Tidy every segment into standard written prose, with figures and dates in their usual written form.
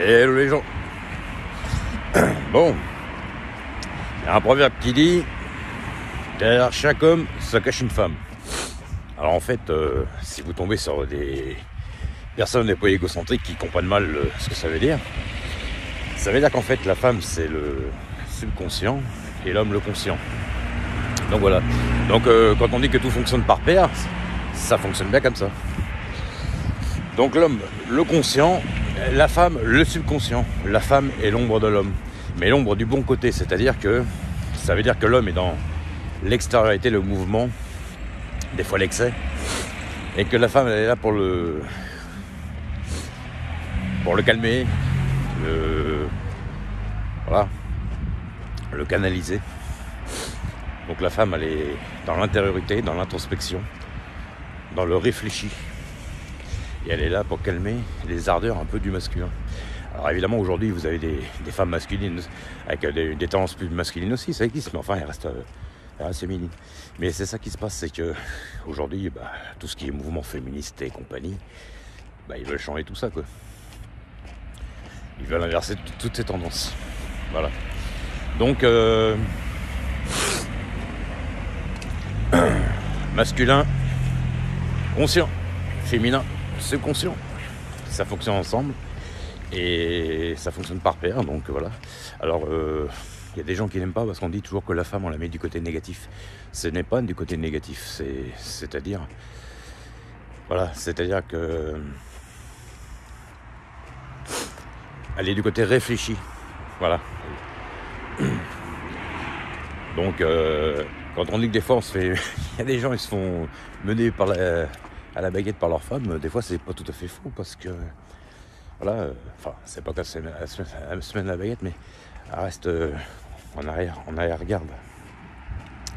Hello les gens. Bon, il y a un proverbe qui dit derrière chaque homme se cache une femme. Alors en fait, si vous tombez sur des personnes des peu égocentriques qui comprennent mal ce que ça veut dire qu'en fait la femme c'est le subconscient et l'homme le conscient. Donc voilà. Donc quand on dit que tout fonctionne par paire, ça fonctionne bien comme ça. Donc l'homme, le conscient, la femme, le subconscient. La femme est l'ombre de l'homme. Mais l'ombre du bon côté, c'est-à-dire que ça veut dire que l'homme est dans l'extériorité, le mouvement, des fois l'excès, et que la femme elle est là pour le calmer, le canaliser. Donc la femme elle est dans l'intériorité, dans l'introspection, dans le réfléchi. Et elle est là pour calmer les ardeurs un peu du masculin. Alors évidemment aujourd'hui vous avez des femmes masculines avec des tendances plus masculines aussi, ça existe, mais enfin elles restent féminines. Mais c'est ça qui se passe, c'est que aujourd'hui tout ce qui est mouvement féministe et compagnie, ils veulent changer tout ça quoi. Ils veulent inverser toutes ces tendances. Voilà. Donc masculin, conscient, féminin, subconscient, ça fonctionne ensemble et ça fonctionne par paire, donc voilà. Alors il y a des gens qui n'aiment pas parce qu'on dit toujours que la femme on la met du côté négatif. Ce n'est pas du côté négatif, c'est-à-dire que elle est du côté réfléchi, voilà. Donc quand on dit que des fois on se fait il y a des gens ils se font mener à la baguette par leur femme, des fois c'est pas tout à fait faux parce que voilà, c'est pas qu'elle se mène la baguette, mais elle reste en arrière-garde.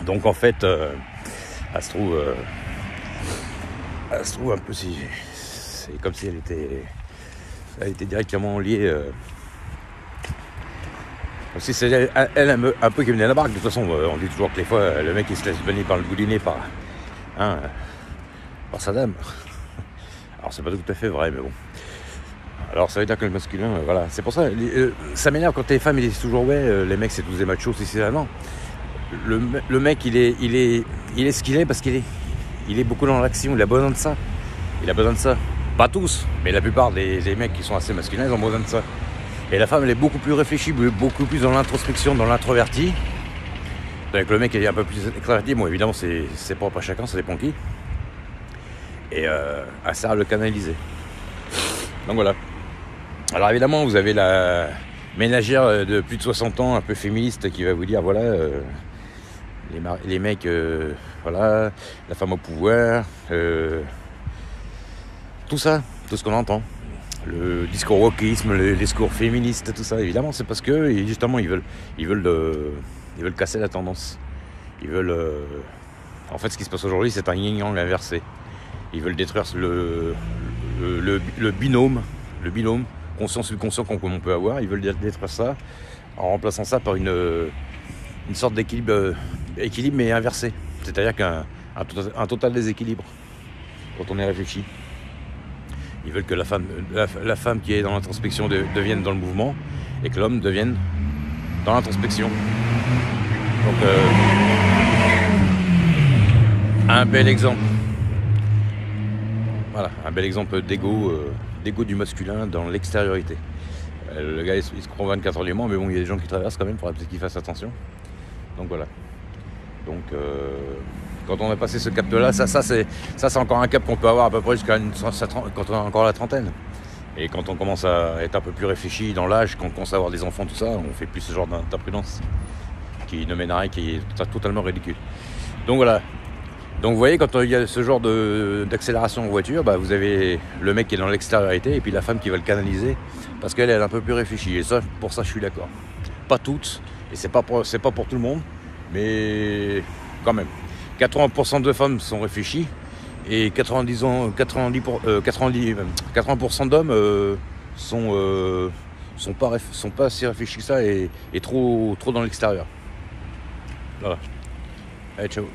Donc en fait elle se trouve un peu c'est comme si elle était directement liée si c'est elle un peu qui venait à la barque. De toute façon on dit toujours que des fois le mec il se laisse venir par le bout du nez par sa dame. Alors c'est pas tout à fait vrai, mais bon. Alors ça veut dire que le masculin, voilà, c'est pour ça, ça m'énerve quand les femmes ils disent toujours les mecs c'est tous des machos, c'est ça. Non, le mec il est ce qu'il est parce qu'il est beaucoup dans l'action, il a besoin de ça. Pas tous, mais la plupart des mecs qui sont assez masculins, ils ont besoin de ça. Et la femme elle est beaucoup plus réfléchie, beaucoup plus dans l'introspection, dans l'introverti. Donc le mec il est un peu plus extraverti, bon évidemment c'est propre à chacun, ça dépend qui. Et elle sert à le canaliser. Donc voilà. Alors évidemment vous avez la ménagère de plus de 60 ans un peu féministe qui va vous dire voilà les mecs voilà, la femme au pouvoir, tout ça, tout ce qu'on entend, le discours wokisme, le discours féministe, tout ça, évidemment c'est parce que justement ils veulent casser la tendance. Ils veulent en fait ce qui se passe aujourd'hui c'est un yin-yang inversé. Ils veulent détruire le binôme conscient-subconscient qu'on peut avoir. Ils veulent détruire ça en remplaçant ça par une sorte d'équilibre mais inversé. C'est-à-dire qu'un total déséquilibre quand on est réfléchi. Ils veulent que la femme qui est dans l'introspection devienne dans le mouvement et que l'homme devienne dans l'introspection. Donc un bel exemple. Voilà, un bel exemple d'égo du masculin dans l'extériorité. Le gars il se croit 24 heures du mois, mais bon il y a des gens qui traversent quand même, il faudra peut-être qu'ils fassent attention. Donc voilà. Donc quand on a passé ce cap là, ça c'est encore un cap qu'on peut avoir à peu près jusqu'à quand on a encore la trentaine. Et quand on commence à être un peu plus réfléchi dans l'âge, quand on commence à avoir des enfants, tout ça, on fait plus ce genre d'imprudence qui ne mène à rien, qui est totalement ridicule. Donc voilà. Donc vous voyez, quand il y a ce genre d'accélération en voiture, vous avez le mec qui est dans l'extériorité et puis la femme qui va le canaliser parce qu'elle est un peu plus réfléchie. Et ça, pour ça, je suis d'accord. Pas toutes, et c'est pas pour tout le monde, mais quand même. 80% de femmes sont réfléchies et 80% d'hommes sont pas si réfléchis que ça et trop dans l'extérieur. Voilà. Allez, ciao.